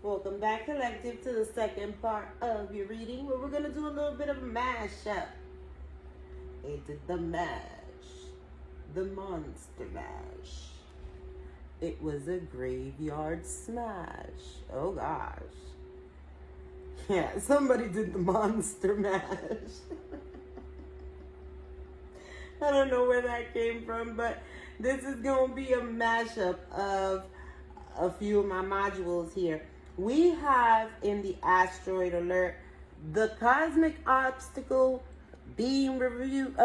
Welcome back, Collective, to the second part of your reading where we're going to do a little bit of a mashup. It did the mash. The monster mash. It was a graveyard smash. Oh gosh. Yeah, somebody did the monster mash. I don't know where that came from, but this is going to be a mashup of a few of my modules here. We have in the asteroid alert the cosmic obstacle being reviewed.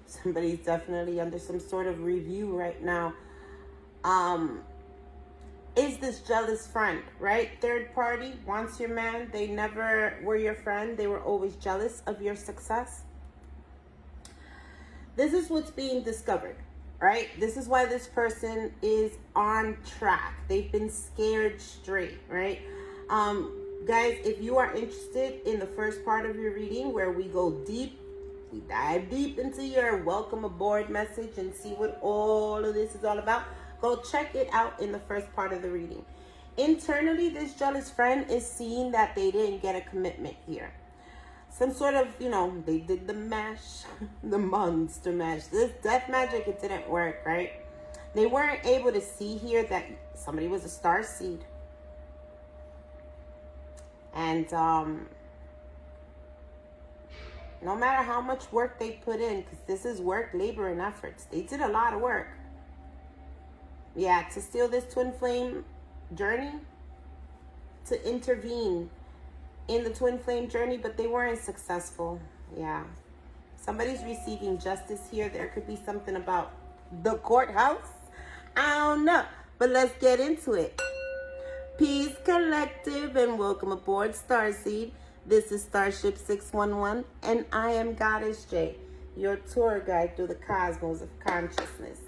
Somebody's definitely under some sort of review right now. Is this jealous friend, right? Third party wants your man. They never were your friend. They were always jealous of your success. This is what's being discovered, right? This is why this person is on track. They've been scared straight, right? Guys, if you are interested in the first part of your reading where we go deep, we dive deep into your welcome aboard message and see what all of this is all about, go check it out in the first part of the reading. Internally, this jealous friend is seeing that they didn't get a commitment here. Some sort of, they did the mash, the monster mash. This death magic, it didn't work, right? They weren't able to see here that somebody was a star seed. And no matter how much work they put in, because this is work, labor, and efforts, they did a lot of work. Yeah, to steal this twin flame journey, to intervene in the twin flame journey, but they weren't successful. Yeah. Somebody's receiving justice here. There could be something about the courthouse. I don't know, but let's get into it. Peace, Collective, and welcome aboard, Starseed. This is Starship 611, and I am Goddess J, your tour guide through the cosmos of consciousness.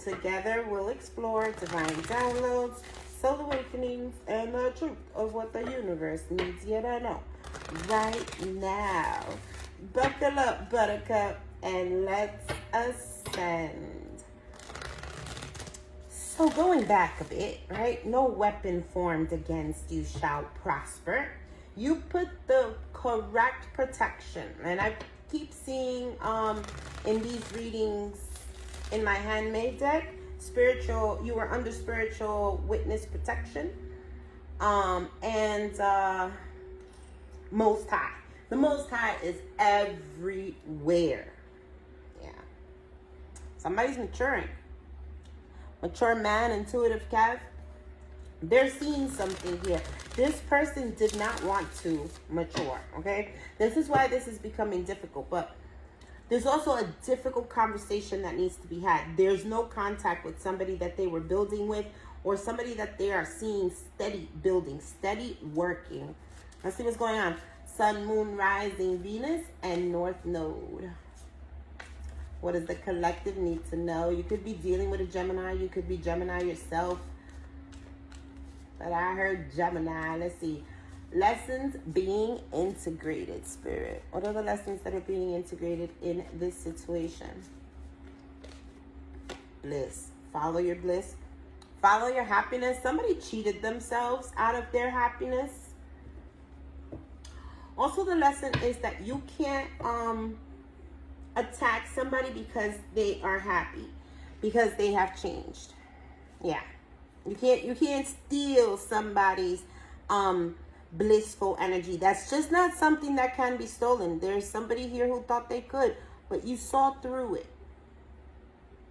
Together, we'll explore divine downloads, soul awakenings, and the truth of what the universe needs you to know right now. Buckle up, Buttercup, and let's ascend. So going back a bit, right? No weapon formed against you shall prosper. You put the correct protection. And I keep seeing in these readings in my handmade deck, you were under spiritual witness protection. And Most High. The Most High is everywhere. Yeah. Somebody's maturing. Mature man, intuitive Kev. They're seeing something here. This person did not want to mature, okay? This is why this is becoming difficult, but there's also a difficult conversation that needs to be had. There's no contact with somebody that they were building with or somebody that they are seeing steady building, steady working. Let's see what's going on. Sun, Moon, Rising, Venus, and North Node. What does the collective need to know? You could be dealing with a Gemini. You could be Gemini yourself. But I heard Gemini. Let's see. Lessons being integrated, Spirit. What are the lessons that are being integrated in this situation? Bliss. Follow your bliss. Follow your happiness. Somebody cheated themselves out of their happiness. Also, the lesson is that you can't attack somebody because they are happy, because they have changed. Yeah. You can't steal somebody's blissful energy. That's just not something that can be stolen. There's somebody here who thought they could, but you saw through it.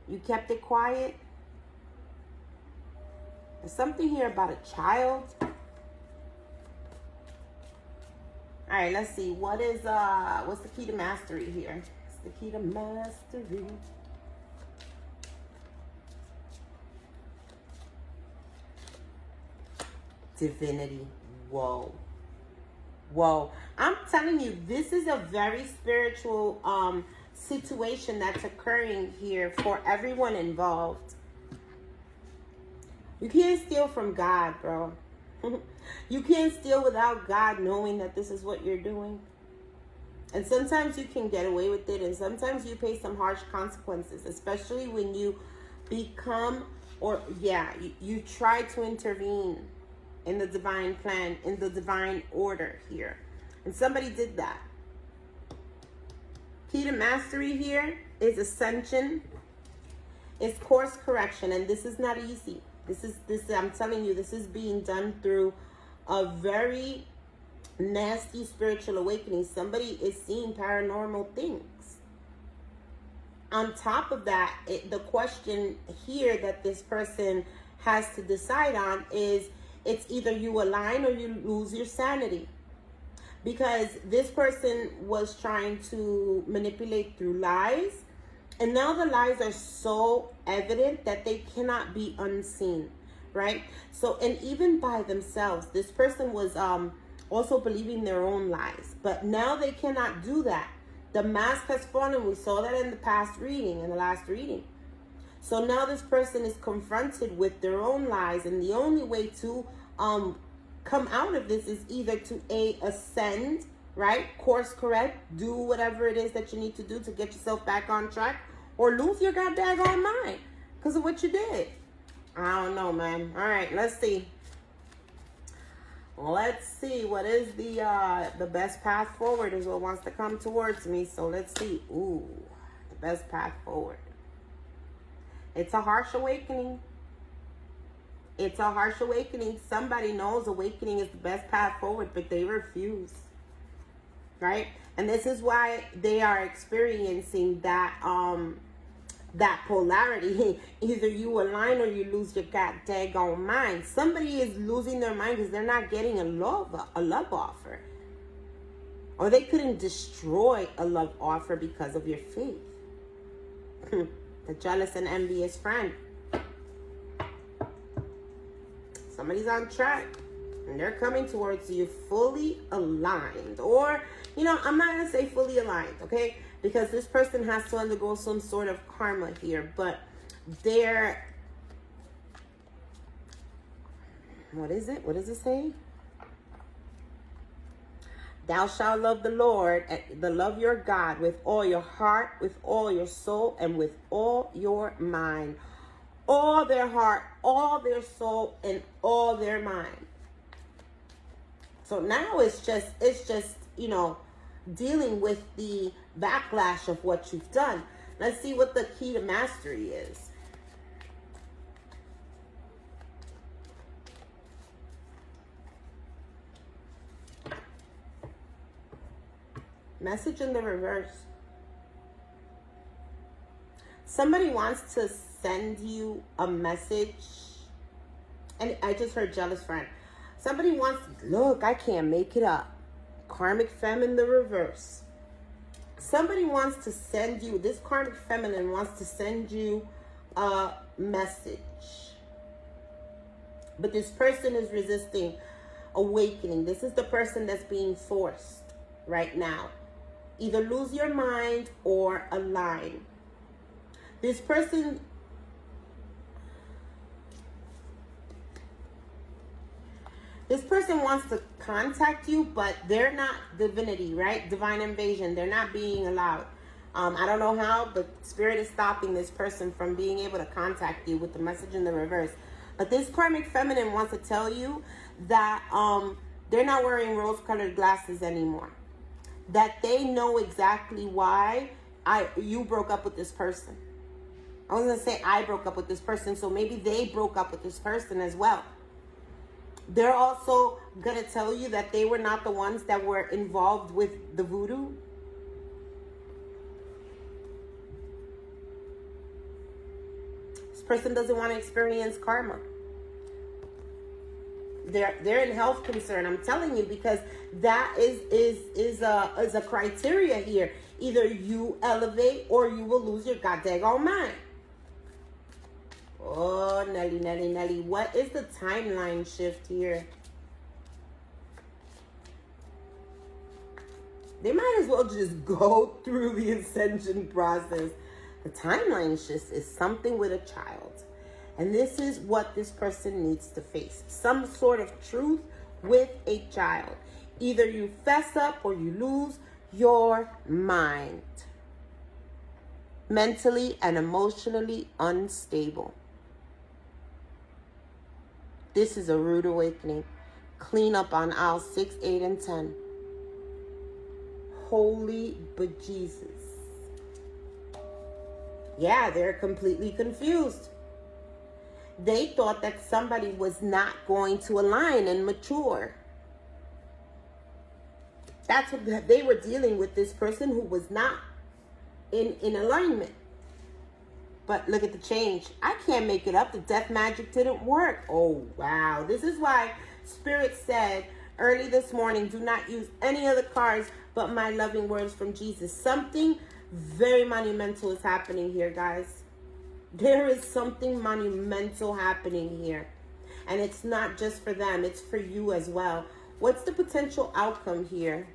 You kept it quiet. There's something here about a child. All right, let's see. What's the key to mastery here? It's the key to mastery. Divinity. Whoa. I'm telling you, this is a very spiritual situation that's occurring here for everyone involved. You can't steal from God, bro. You can't steal without God knowing that this is what you're doing. And sometimes you can get away with it, and sometimes you pay some harsh consequences, especially when you become or yeah, you try to intervene in the divine plan, in the divine order here. And somebody did that. Key to mastery here is ascension, is course correction, and this is not easy. I'm telling you, this is being done through a very nasty spiritual awakening. Somebody is seeing paranormal things. On top of that, the question here that this person has to decide on is, it's either you align or you lose your sanity. Because this person was trying to manipulate through lies, and now the lies are so evident that they cannot be unseen, right? So, and even by themselves, this person was also believing their own lies, but now they cannot do that. The mask has fallen. We saw that in the past reading, in the last reading. So now this person is confronted with their own lies, and the only way to come out of this is either to ascend, right? Course correct, do whatever it is that you need to do to get yourself back on track, or lose your goddamn mind because of what you did. I don't know, man. All right, let's see. Let's see what is the best path forward is what wants to come towards me. So let's see. Ooh, the best path forward. It's a harsh awakening. It's a harsh awakening. Somebody knows awakening is the best path forward, but they refuse. Right? And this is why they are experiencing that that polarity. Either you align or you lose your goddamn mind. Somebody is losing their mind because they're not getting a love offer. Or they couldn't destroy a love offer because of your faith. The jealous and envious friend. Somebody's on track and they're coming towards you fully aligned. Or, you know, I'm not going to say fully aligned, okay? Because this person has to undergo some sort of karma here. But they're... What is it? What does it say? Thou shalt love the Lord, love your God with all your heart, with all your soul, and with all your mind. All their heart, all their soul, and all their mind. So now it's just, you know, dealing with the backlash of what you've done. Let's see what the key to mastery is. Message in the reverse. Somebody wants to send you a message. And I just heard jealous friend. Somebody wants, look, I can't make it up. Karmic feminine, the reverse. Somebody wants to send you, this karmic feminine wants to send you a message. But this person is resisting awakening. This is the person that's being forced right now. Either lose your mind or align. This person wants to contact you, but they're not divinity, right? Divine invasion. They're not being allowed. I don't know how, but Spirit is stopping this person from being able to contact you with the message in the reverse. But this karmic feminine wants to tell you that they're not wearing rose-colored glasses anymore. That they know exactly why you broke up with this person. I was going to say I broke up with this person, so maybe they broke up with this person as well. They're also going to tell you that they were not the ones that were involved with the voodoo. This person doesn't want to experience karma. They're in health concern. I'm telling you, because that is a criteria here. Either you elevate or you will lose your goddamn mind. Oh, Nelly. What is the timeline shift here? They might as well just go through the ascension process. The timeline shift is something with a child. And this is what this person needs to face. Some sort of truth with a child. Either you fess up or you lose your mind. Mentally and emotionally unstable. This is a rude awakening. Clean up on aisle 6, 8, and 10. Holy bejesus. Yeah, they're completely confused. They thought that somebody was not going to align and mature. That's what they were dealing with, this person who was not in alignment. But look at the change. I can't make it up. The death magic didn't work. Oh, wow. This is why Spirit said early this morning, do not use any other cards but my loving words from Jesus. Something very monumental is happening here, guys. There is something monumental happening here. And it's not just for them. It's for you as well. What's the potential outcome here?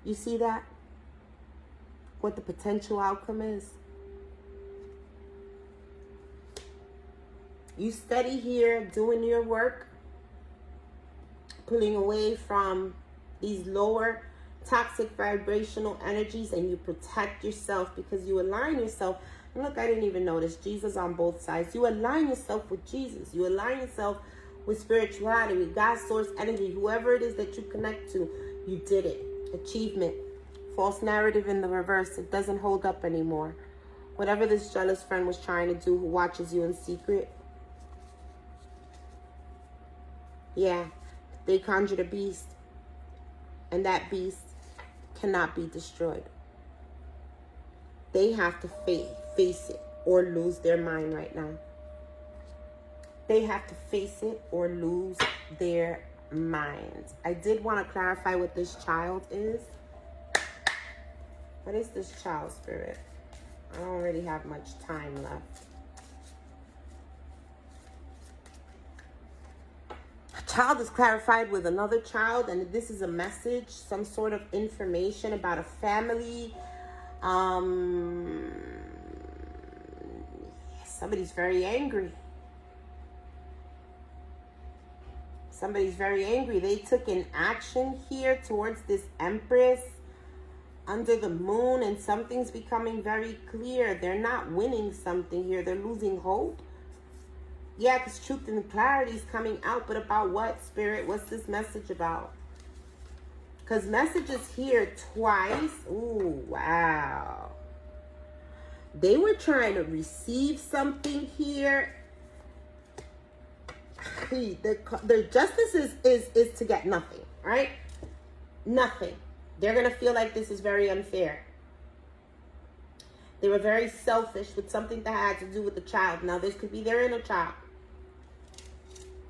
You see that? What the potential outcome is? You steady here doing your work, pulling away from these lower toxic vibrational energies, and you protect yourself because you align yourself. And look, I didn't even notice Jesus on both sides. You align yourself with Jesus. You align yourself with spirituality, with God's source energy, whoever it is that you connect to. You did it. Achievement. False narrative in the reverse. It doesn't hold up anymore. Whatever this jealous friend was trying to do, who watches you in secret. Yeah, they conjured a beast. And that beast cannot be destroyed. They have to face it or lose their mind right now. They have to face it or lose their minds. I did want to clarify what this child is. What is this child, Spirit? I don't really have much time left. A child is clarified with another child, and this is a message, some sort of information about a family. Somebody's very angry. Somebody's very angry. They took an action here towards this Empress under the moon, and something's becoming very clear. They're not winning something here. They're losing hope. Yeah, because truth and clarity is coming out. But about what, Spirit? What's this message about? Because message is here twice. Ooh, wow. They were trying to receive something here. The justice is to get nothing, right? Nothing. They're going to feel like this is very unfair. They were very selfish with something that had to do with the child. Now, this could be their inner child.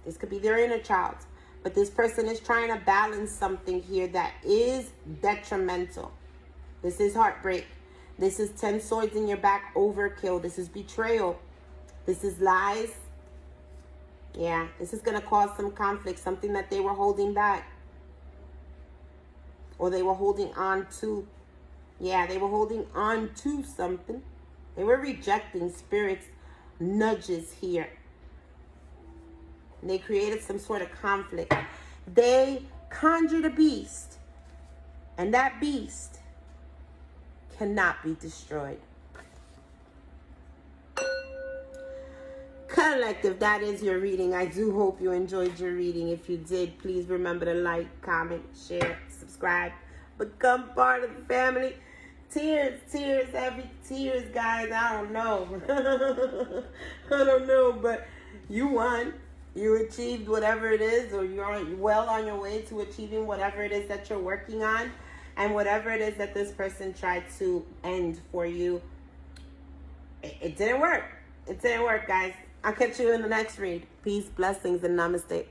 This could be their inner child. But this person is trying to balance something here that is detrimental. This is heartbreak. This is 10 swords in your back, overkill. This is betrayal. This is lies. Yeah, this is going to cause some conflict, something that they were holding back. Or they were holding on to. Yeah, they were holding on to something. They were rejecting Spirit's nudges here. And they created some sort of conflict. They conjured a beast. And that beast cannot be destroyed. Collective, that is your reading. I do hope you enjoyed your reading. If you did, please remember to like, comment, share, subscribe, become part of the family. Tears, guys. I don't know. I don't know, but you won. You achieved whatever it is, or you're well on your way to achieving whatever it is that you're working on, and whatever it is that this person tried to end for you. It didn't work. It didn't work, guys. I'll catch you in the next read. Peace, blessings, and namaste.